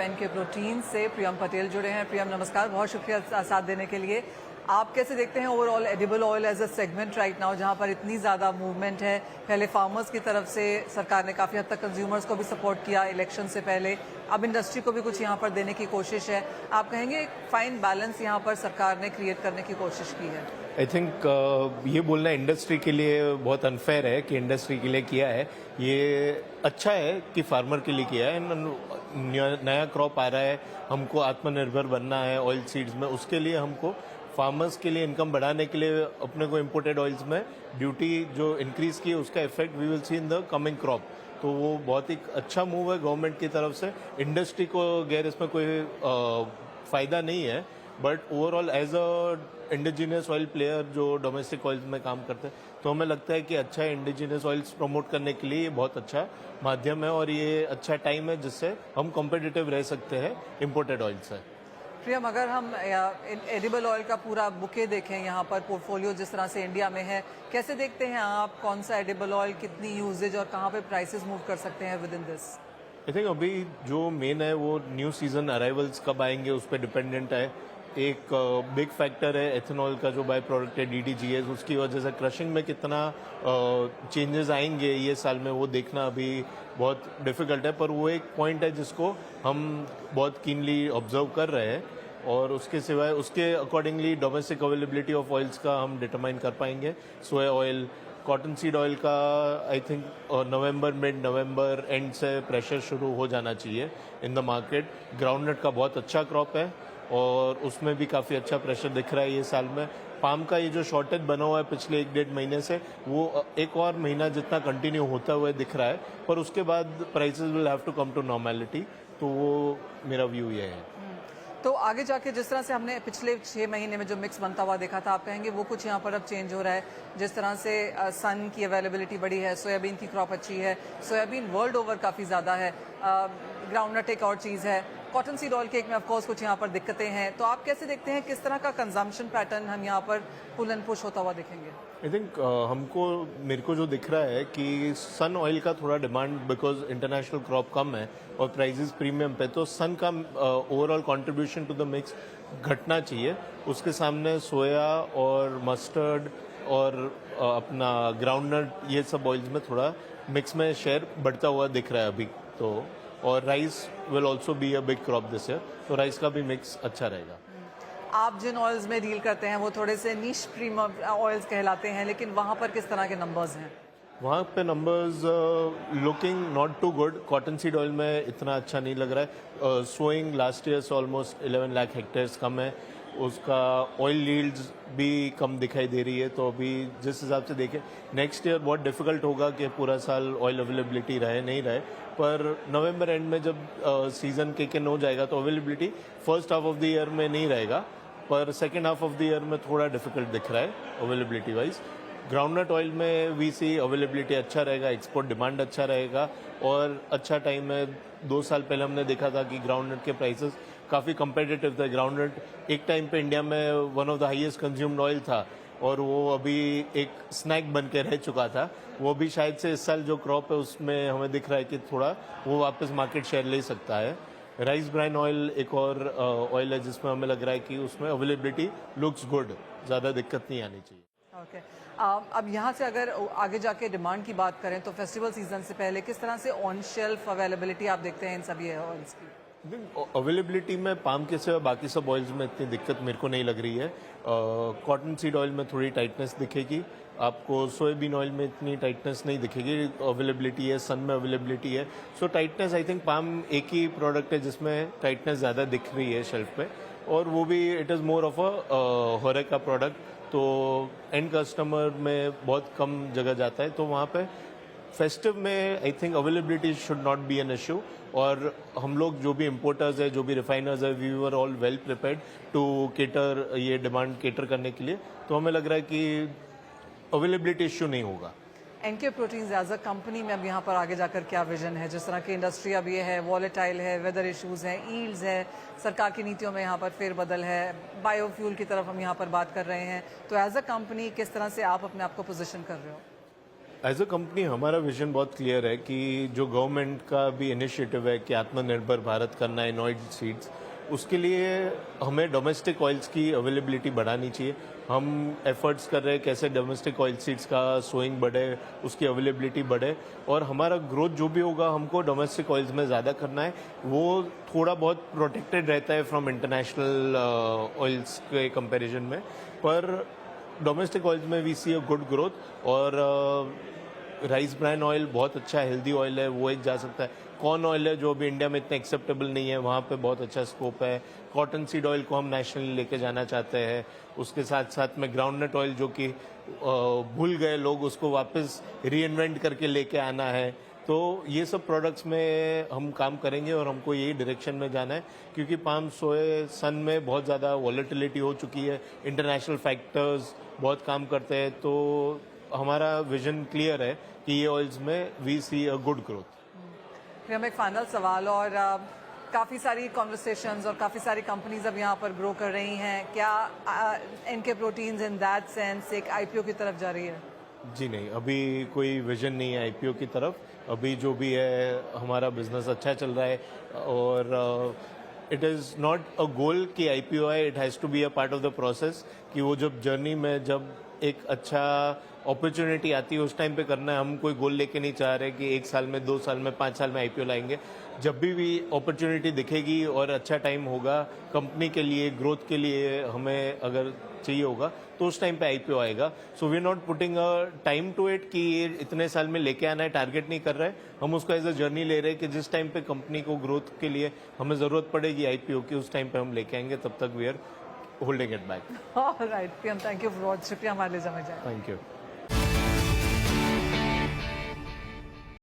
इनके प्रोटीन से प्रियम पटेल जुड़े हैं। प्रियम नमस्कार, बहुत शुक्रिया साथ देने के लिए। आप कैसे देखते हैं overall edible oil as a segment right now, जहां पर इतनी ज़्यादा मूवमेंट है? पहले फार्मर्स की तरफ से सरकार ने काफ़ी हद तक कंज्यूमर्स को भी सपोर्ट किया इलेक्शन से पहले, अब इंडस्ट्री को भी कुछ यहाँ पर देने की कोशिश है। आप कहेंगे एक फाइन बैलेंस यहाँ पर सरकार ने क्रिएट करने की कोशिश की है? आई थिंक ये बोलना इंडस्ट्री के लिए बहुत अनफेयर है कि इंडस्ट्री के लिए किया है। ये अच्छा है कि फार्मर के लिए किया है। नया क्रॉप आ रहा है, हमको आत्मनिर्भर बनना है ऑयल सीड्स में, उसके लिए हमको फार्मर्स के लिए इनकम बढ़ाने के लिए अपने को इम्पोर्टेड ऑयल्स में ड्यूटी जो इंक्रीज की है उसका effect we will see in the coming crop. तो वो बहुत ही अच्छा मूव है गवर्नमेंट की तरफ से। इंडस्ट्री को गैर इसमें कोई फ़ायदा नहीं है, but overall as a indigenous oil player जो डोमेस्टिक ऑयल्स में काम करते हैं, तो हमें लगता है कि अच्छा है इंडिजिनियस ऑयल्स प्रमोट करने के लिए ये बहुत अच्छा माध्यम है और ये अच्छा टाइम है जिससे हम कॉम्पिटिटिव रह सकते हैं इम्पोर्टेड ऑयल से। प्रियम, अगर हम एडिबल ऑयल का पूरा बुके देखें, यहाँ पर पोर्टफोलियो जिस तरह से इंडिया में है, कैसे देखते हैं आप कौन सा एडिबल ऑयल, कितनी यूजेज और कहाँ पे प्राइसेस मूव कर सकते हैं with in this? I think अभी जो मेन है वो न्यू सीजन अराइवल्स कब आएंगे उस पर डिपेंडेंट है। एक बिग फैक्टर है एथेनॉल का जो बाय प्रोडक्ट है DDGS, उसकी वजह से क्रशिंग में कितना चेंजेस आएंगे ये साल में वो देखना अभी बहुत डिफिकल्ट है, पर वो एक पॉइंट है जिसको हम बहुत कीनली ऑब्जर्व कर रहे हैं और उसके सिवाय उसके accordingly domestic availability of oils का हम डिटरमाइन कर पाएंगे। Soya oil, cotton seed oil का I think mid November end से प्रेशर शुरू हो जाना चाहिए इन द मार्केट। ग्राउंडनट का बहुत अच्छा क्रॉप है और उसमें भी काफ़ी अच्छा प्रेशर दिख रहा है ये साल में। पाम का ये जो शॉर्टेज बना हुआ है पिछले 1-1.5 महीने से, वो एक और महीना जितना कंटिन्यू होता हुआ दिख रहा है, पर उसके बाद prices will have to come to normality. तो वो मेरा व्यू ये है। तो आगे जाके जिस तरह से हमने पिछले 6 महीने में जो मिक्स बनता हुआ देखा था, आप कहेंगे वो कुछ यहाँ पर अब चेंज हो रहा है? जिस तरह से सन की अवेलेबिलिटी बढ़ी है, सोयाबीन की क्रॉप अच्छी है, सोयाबीन वर्ल्ड ओवर काफ़ी ज़्यादा है, ग्राउंडनट एक और चीज़ है, कॉटन सीड ऑयल केक में ऑफकोर्स कुछ यहाँ पर दिक्कतें हैं। तो आप कैसे देखते हैं किस तरह का कंजम्पशन पैटर्न हम यहाँ पर पुल एंड पुश होता हुआ देखेंगे? आई थिंक मेरे को जो दिख रहा है कि सन ऑयल का थोड़ा डिमांड बिकॉज इंटरनेशनल क्रॉप कम है और प्राइसेस प्रीमियम पे, तो सन का overall contribution to the mix घटना चाहिए। उसके सामने सोया और मस्टर्ड और अपना ग्राउंडनट ये सब ऑयल्स में थोड़ा मिक्स में शेयर बढ़ता हुआ दिख रहा है अभी। तो और rice will also be a big crop this year, तो राइस का भी मिक्स अच्छा रहेगा। आप जिन ऑयल्स में डील करते हैं वो थोड़े से निश प्रीमियम ऑयल्स कहलाते हैं, लेकिन वहाँ पर किस तरह के नंबर्स हैं? वहाँ पे numbers looking not too good. Cotton seed oil में इतना अच्छा नहीं लग रहा है। सोइंग लास्ट ईयर से ऑलमोस्ट 11 लाख हेक्टेयर्स कम है, उसका ऑयल यील्ड्स भी कम दिखाई दे रही है। तो अभी जिस हिसाब से देखें नेक्स्ट ईयर बहुत डिफिकल्ट होगा कि पूरा साल ऑयल अवेलेबिलिटी रहे नहीं रहे, पर नवंबर एंड में जब सीजन किक इन हो जाएगा तो availability first half of the year में नहीं रहेगा, पर second half of the year में थोड़ा डिफिकल्ट दिख रहा है अवेलेबिलिटी वाइज। ग्राउंडनट ऑयल में वी सी अवेलेबिलिटी अच्छा रहेगा, एक्सपोर्ट डिमांड अच्छा रहेगा और अच्छा टाइम है। 2 साल पहले हमने देखा था कि ग्राउंडनट के प्राइसेस काफ़ी कंपेटिटिव थे। ग्राउंडनट एक टाइम पे इंडिया में one of the highest consumed oil था और वो अभी एक स्नैक बन के रह चुका था। वो भी शायद से इस साल जो क्रॉप है उसमें हमें दिख रहा है कि थोड़ा वो वापस मार्केट शेयर ले सकता है। राइस ब्राइन ऑयल एक और ऑयल है जिसमें हमें लग रहा है कि उसमें अवेलेबिलिटी लुक्स गुड, ज़्यादा दिक्कत नहीं आनी चाहिए। ओके, अब यहाँ से अगर आगे जाके डिमांड की बात करें तो फेस्टिवल सीजन से पहले किस तरह से ऑन शेल्फ अवेलेबिलिटी आप देखते हैं इन सभी ऑयल्स की? अवेलेबिलिटी में पाम के सिवा बाकी सब ऑयल्स में इतनी दिक्कत मेरे को नहीं लग रही है। कॉटन सीड ऑयल में थोड़ी टाइटनेस दिखेगी आपको, सोयाबीन ऑयल में इतनी टाइटनेस नहीं दिखेगी। अवेलेबिलिटी है, सन में अवेलेबिलिटी है, सो टाइटनेस आई थिंक पाम एक ही प्रोडक्ट है जिसमें टाइटनेस ज़्यादा दिख रही है शेल्फ पे, और वो भी it is more of a horeca का प्रोडक्ट, तो एंड कस्टमर में बहुत कम जगह जाता है। तो वहाँ पे फेस्टिव में I think availability should not be an issue. और हम लोग जो भी इम्पोर्टर्स है, जो भी रिफाइनर्स है, we were all well prepared to cater ये डिमांड केटर करने के लिए। तो हमें लग रहा है कि अवेलेबिलिटी इश्यू नहीं होगा। NK Proteins as a company में अब यहाँ पर आगे जाकर क्या विजन है? जिस तरह की इंडस्ट्री अब ये है, वॉलेटाइल है, वेदर इश्यूज हैं, ईल्ड्स है, सरकार की नीतियों में यहाँ पर फेरबदल है, बायोफ्यूल की तरफ हम यहाँ पर बात कर रहे हैं, तो एज अ कंपनी किस तरह से आप अपने आप को पोजीशन कर रहे हो? एज अ कंपनी हमारा विजन बहुत क्लियर है कि जो गवर्नमेंट का भी इनिशिएटिव है कि आत्मनिर्भर भारत करना है इन ऑयल सीड्स, उसके लिए हमें डोमेस्टिक ऑयल्स की अवेलेबिलिटी बढ़ानी चाहिए। हम एफर्ट्स कर रहे हैं कैसे डोमेस्टिक ऑयल सीड्स का सोइंग बढ़े, उसकी अवेलेबिलिटी बढ़े, और हमारा ग्रोथ जो भी होगा हमको डोमेस्टिक ऑयल्स में ज़्यादा करना है। वो थोड़ा बहुत प्रोटेक्टेड रहता है फ्रॉम इंटरनेशनल ऑयल्स के कंपैरिजन में, पर डोमेस्टिक ऑयल्स में we see a good growth. और राइस ब्रान ऑयल बहुत अच्छा हेल्दी ऑयल है, वो एक जा सकता है। कॉर्न ऑयल है जो अभी इंडिया में इतना एक्सेप्टेबल नहीं है, वहाँ पे बहुत अच्छा स्कोप है। कॉटन सीड ऑयल को हम नेशनली लेके जाना चाहते हैं। उसके साथ साथ में ग्राउंडनट ऑयल जो कि भूल गए लोग, उसको वापस री-इन्वेंट करके लेके आना है। तो ये सब प्रोडक्ट्स में हम काम करेंगे और हमको यही डायरेक्शन में जाना है, क्योंकि पाम सोए सन में बहुत ज़्यादा वॉलेटिलिटी हो चुकी है, इंटरनेशनल फैक्टर्स बहुत काम करते हैं। तो हमारा विजन क्लियर है कि ये ऑयल्स में we see a good growth. फिर हम एक फाइनल सवाल, और काफ़ी सारी कॉन्वर्सेशंस और काफ़ी सारी कंपनीज अब यहाँ पर ग्रो कर रही हैं, क्या इनके प्रोटीन्स इन दैट सेंस एक आईपीओ की तरफ जा रही है? जी नहीं, अभी कोई विजन नहीं है आईपीओ की तरफ। अभी जो भी है हमारा बिजनेस अच्छा चल रहा है, और it is not a goal कि आईपीओ है, it has to be a part of the process. कि वो जब जर्नी में जब एक अच्छा अपॉर्चुनिटी आती है उस टाइम पे करना है। हम कोई गोल लेके नहीं चाह रहे कि 1 साल में, 2 साल में, 5 साल में आईपीओ लाएंगे। जब भी अपॉर्चुनिटी दिखेगी और अच्छा टाइम होगा कंपनी के लिए, ग्रोथ के लिए, हमें अगर चाहिए होगा तो उस टाइम पे आईपीओ आएगा। So we are not putting a time to it कि ये इतने साल में लेके आना है, टारगेट नहीं कर रहे हैं। हम उसको एज अ जर्नी ले रहे हैं कि जिस टाइम पे कंपनी को ग्रोथ के लिए हमें ज़रूरत पड़ेगी आईपीओ की, उस टाइम पे हम लेके आएंगे। तब तक we are holding it back. Alright Priyam, thank you for watch. शुक्रिया हमारे लिए समय जाए। Thank you.